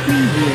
Preview.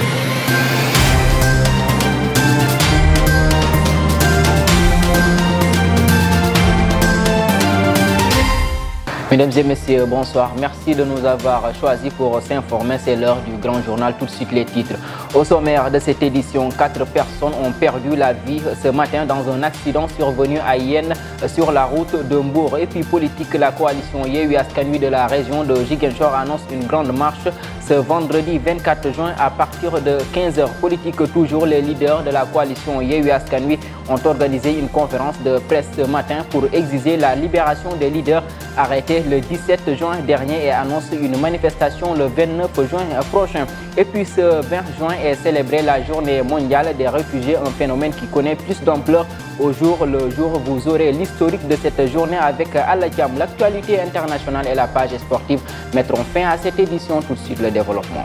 Mesdames et messieurs, bonsoir. Merci de nous avoir choisis pour s'informer. C'est l'heure du grand journal. Tout de suite les titres. Au sommaire de cette édition, 4 personnes ont perdu la vie ce matin dans un accident survenu à Yen sur la route de Mbour. Et puis politique, la coalition Yewwi Askan Wi de la région de Ziguinchor annonce une grande marche ce vendredi 24 juin à partir de 15h. Politique toujours, les leaders de la coalition Yewwi Askan Wi ont organisé une conférence de presse ce matin pour exiger la libération des leaders arrêtés le 17 juin dernier et annonce une manifestation le 29 juin prochain. Et puis ce 20 juin est célébrée la journée mondiale des réfugiés, un phénomène qui connaît plus d'ampleur au jour le jour. Vous aurez l'historique de cette journée avec Alla Thiam. L'actualité internationale et la page sportive mettront fin à cette édition. Tout de suite le développement.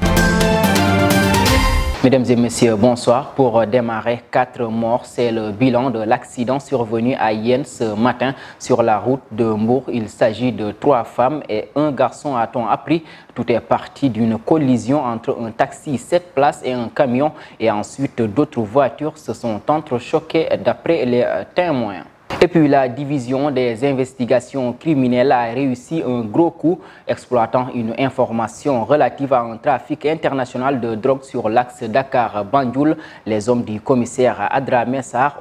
Mesdames et messieurs, bonsoir. Pour démarrer, 4 morts, c'est le bilan de l'accident survenu à Yen ce matin sur la route de Mbour. Il s'agit de 3 femmes et 1 garçon, a-t-on appris. Tout est parti d'une collision entre un taxi 7 places et un camion et ensuite d'autres voitures se sont entrechoquées d'après les témoins. Et puis la division des investigations criminelles a réussi un gros coup exploitant une information relative à un trafic international de drogue sur l'axe Dakar-Banjul. Les hommes du commissaire Adramé Sarr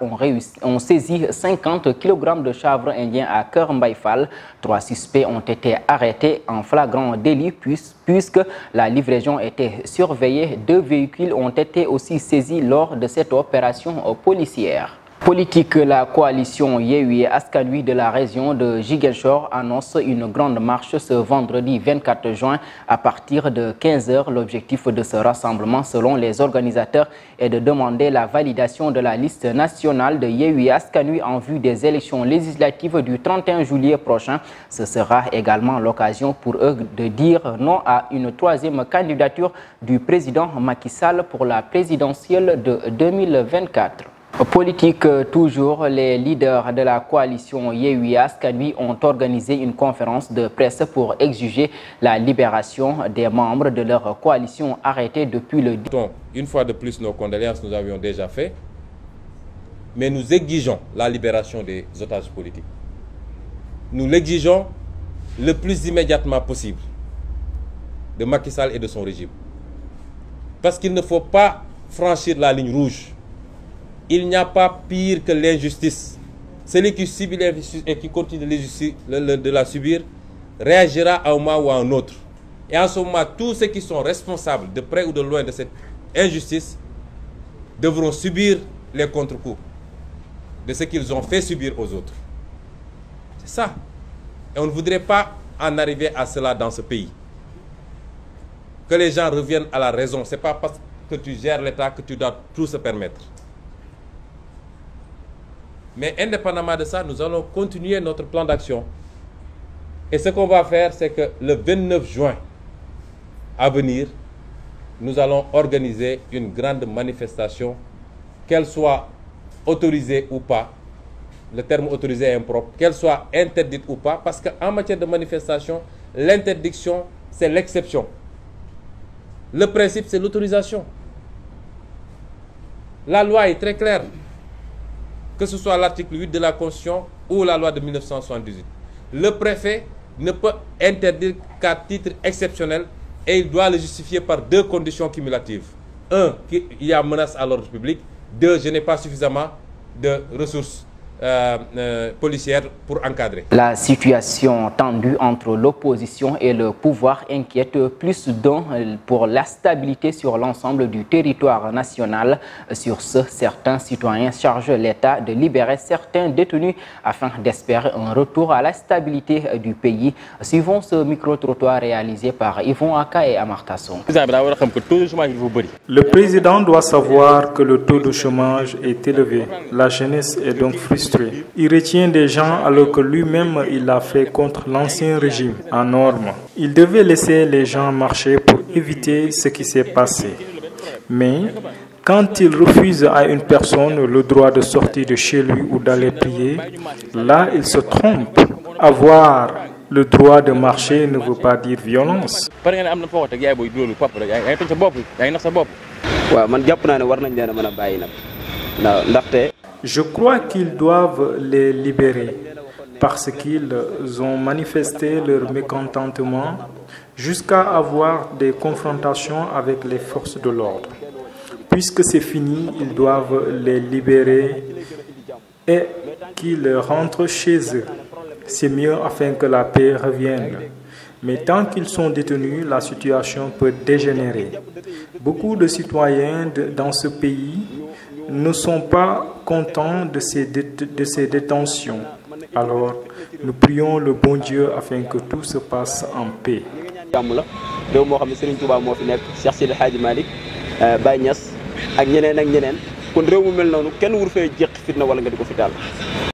ont saisi 50 kg de chanvre indien à Keur Mbaye Fall. 3 suspects ont été arrêtés en flagrant délit puisque la livraison était surveillée. 2 véhicules ont été aussi saisis lors de cette opération policière. Politique, la coalition Yewwi Askan Wi de la région de Ziguinchor annonce une grande marche ce vendredi 24 juin à partir de 15h. L'objectif de ce rassemblement, selon les organisateurs, est de demander la validation de la liste nationale de Yewwi Askan Wi en vue des élections législatives du 31 juillet prochain. Ce sera également l'occasion pour eux de dire non à une 3e candidature du président Macky Sall pour la présidentielle de 2024. Politique toujours, les leaders de la coalition Yewwi Askan Wi ont organisé une conférence de presse pour exiger la libération des membres de leur coalition arrêtés depuis le... Une fois de plus, nos condoléances nous avions déjà fait, mais nous exigeons la libération des otages politiques. Nous l'exigeons le plus immédiatement possible de Macky Sall et de son régime. Parce qu'il ne faut pas franchir la ligne rouge. Il n'y a pas pire que l'injustice. Celui qui subit l'injustice et qui continue de la subir réagira à un moment ou à un autre. Et en ce moment, tous ceux qui sont responsables de près ou de loin de cette injustice devront subir les contre-coups de ce qu'ils ont fait subir aux autres. C'est ça. Et on ne voudrait pas en arriver à cela dans ce pays. Que les gens reviennent à la raison. Ce n'est pas parce que tu gères l'État que tu dois tout se permettre. Mais indépendamment de ça, nous allons continuer notre plan d'action. Et ce qu'on va faire, c'est que le 29 juin à venir, nous allons organiser une grande manifestation, qu'elle soit autorisée ou pas. Le terme autorisé est impropre. Qu'elle soit interdite ou pas, parce qu'en matière de manifestation, l'interdiction, c'est l'exception. Le principe, c'est l'autorisation. La loi est très claire. Que ce soit l'article 8 de la Constitution ou la loi de 1978. Le préfet ne peut interdire qu'à titre exceptionnel et il doit le justifier par 2 conditions cumulatives. 1, qu'il y a menace à l'ordre public. 2, je n'ai pas suffisamment de ressources policières pour encadrer. La situation tendue entre l'opposition et le pouvoir inquiète plus d'un pour la stabilité sur l'ensemble du territoire national. Sur ce, certains citoyens chargent l'État de libérer certains détenus afin d'espérer un retour à la stabilité du pays. Suivons ce micro-trottoir réalisé par Yvon Aka et Amartasson. Le président doit savoir que le taux de chômage est élevé. La jeunesse est donc frustrée. Il retient des gens alors que lui-même il l'a fait contre l'ancien régime en norme. Il devait laisser les gens marcher pour éviter ce qui s'est passé. Mais quand il refuse à une personne le droit de sortir de chez lui ou d'aller prier, là il se trompe. Avoir Le droit de marcher ne veut pas dire violence. Je crois qu'ils doivent les libérer parce qu'ils ont manifesté leur mécontentement jusqu'à avoir des confrontations avec les forces de l'ordre. Puisque c'est fini, ils doivent les libérer et qu'ils rentrent chez eux. C'est mieux afin que la paix revienne. Mais tant qu'ils sont détenus, la situation peut dégénérer. Beaucoup de citoyens dans ce pays ne sont pas contents de ces détentions. Alors, nous prions le bon Dieu afin que tout se passe en paix.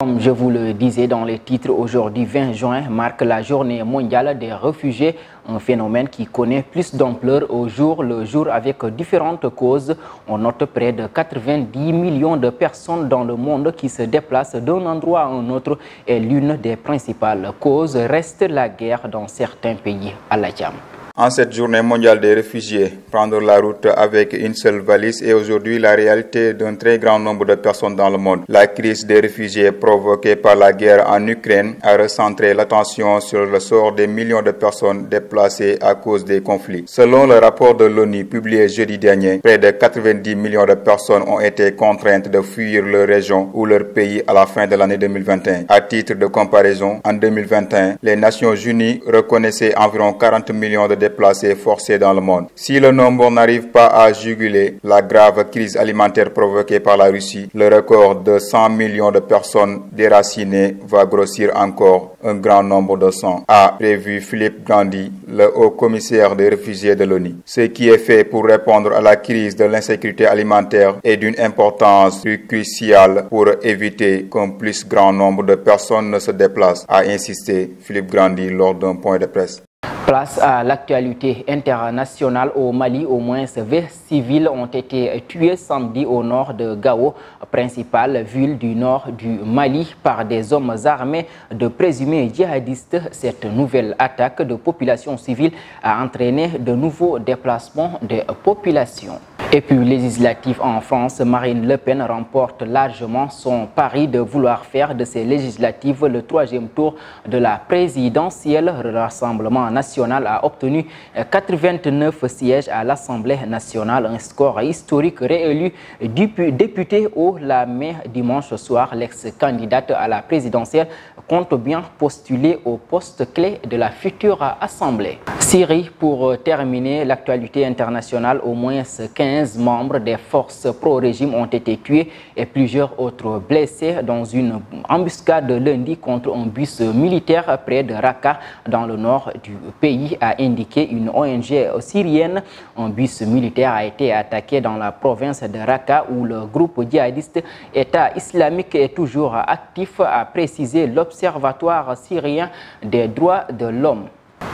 Comme je vous le disais dans les titres, aujourd'hui 20 juin marque la journée mondiale des réfugiés, un phénomène qui connaît plus d'ampleur au jour le jour avec différentes causes. On note près de 90 millions de personnes dans le monde qui se déplacent d'un endroit à un autre et l'une des principales causes reste la guerre dans certains pays. À la Jam. En cette journée mondiale des réfugiés, prendre la route avec une seule valise est aujourd'hui la réalité d'un très grand nombre de personnes dans le monde. La crise des réfugiés provoquée par la guerre en Ukraine a recentré l'attention sur le sort des millions de personnes déplacées à cause des conflits. Selon le rapport de l'ONU publié jeudi dernier, près de 90 millions de personnes ont été contraintes de fuir leur région ou leur pays à la fin de l'année 2021. À titre de comparaison, en 2021, les Nations Unies reconnaissaient environ 40 millions de déplacés forcés dans le monde. Si le nombre n'arrive pas à juguler la grave crise alimentaire provoquée par la Russie, le record de 100 millions de personnes déracinées va grossir encore un grand nombre de 100, a prévu Philippe Grandi, le haut commissaire des réfugiés de l'ONU. Ce qui est fait pour répondre à la crise de l'insécurité alimentaire est d'une importance cruciale pour éviter qu'un plus grand nombre de personnes ne se déplacent, a insisté Philippe Grandi lors d'un point de presse. Place à l'actualité internationale. Au Mali, au moins 20 civils ont été tués samedi au nord de Gao, principale ville du nord du Mali, par des hommes armés de présumés djihadistes. Cette nouvelle attaque de population civile a entraîné de nouveaux déplacements de population. Et puis législative en France, Marine Le Pen remporte largement son pari de vouloir faire de ces législatives le troisième tour de la présidentielle. Le Rassemblement national a obtenu 89 sièges à l'Assemblée nationale, un score historique. Réélu député haut la main dimanche soir, l'ex-candidate à la présidentielle compte bien postuler au poste clé de la future Assemblée. Syrie, pour terminer l'actualité internationale, au moins 15 membres des forces pro-régime ont été tués et plusieurs autres blessés dans une embuscade lundi contre un bus militaire près de Raqqa dans le nord du pays, a indiqué une ONG syrienne. Un bus militaire a été attaqué dans la province de Raqqa où le groupe djihadiste État islamique est toujours actif, a précisé l'Observatoire syrien des droits de l'homme.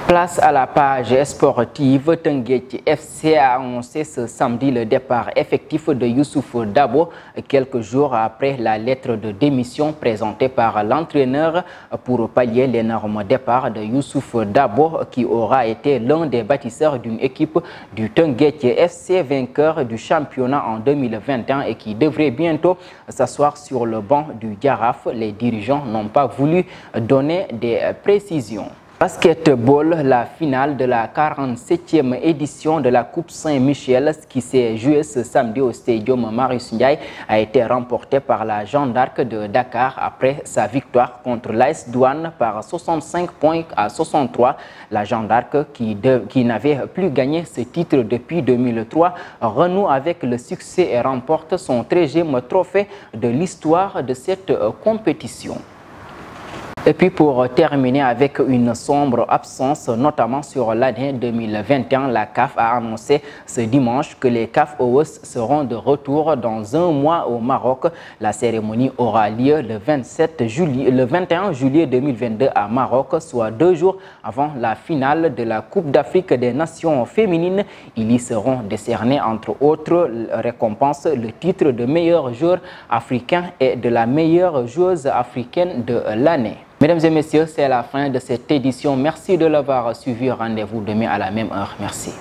Place à la page sportive. Teungueth FC a annoncé ce samedi le départ effectif de Youssouf Dabo, quelques jours après la lettre de démission présentée par l'entraîneur pour pallier l'énorme départ de Youssouf Dabo, qui aura été l'un des bâtisseurs d'une équipe du Teungueth FC, vainqueur du championnat en 2021 et qui devrait bientôt s'asseoir sur le banc du Jaraaf. Les dirigeants n'ont pas voulu donner des précisions. Basketball, la finale de la 47e édition de la Coupe Saint-Michel qui s'est jouée ce samedi au Stadium Marius Ndiaye a été remportée par la Jeanne d'Arc de Dakar après sa victoire contre l'AS Douanes par 65 points à 63. La Jeanne d'Arc, qui n'avait plus gagné ce titre depuis 2003, renoue avec le succès et remporte son 13e trophée de l'histoire de cette compétition. Et puis pour terminer avec une sombre absence, notamment sur l'année 2021, la CAF a annoncé ce dimanche que les CAF Awards seront de retour dans un mois au Maroc. La cérémonie aura lieu le 21 juillet 2022 à Maroc, soit 2 jours avant la finale de la Coupe d'Afrique des Nations féminines. Ils y seront décernés entre autres récompenses le titre de meilleur joueur africain et de la meilleure joueuse africaine de l'année. Mesdames et messieurs, c'est la fin de cette édition. Merci de l'avoir suivi. Rendez-vous demain à la même heure. Merci.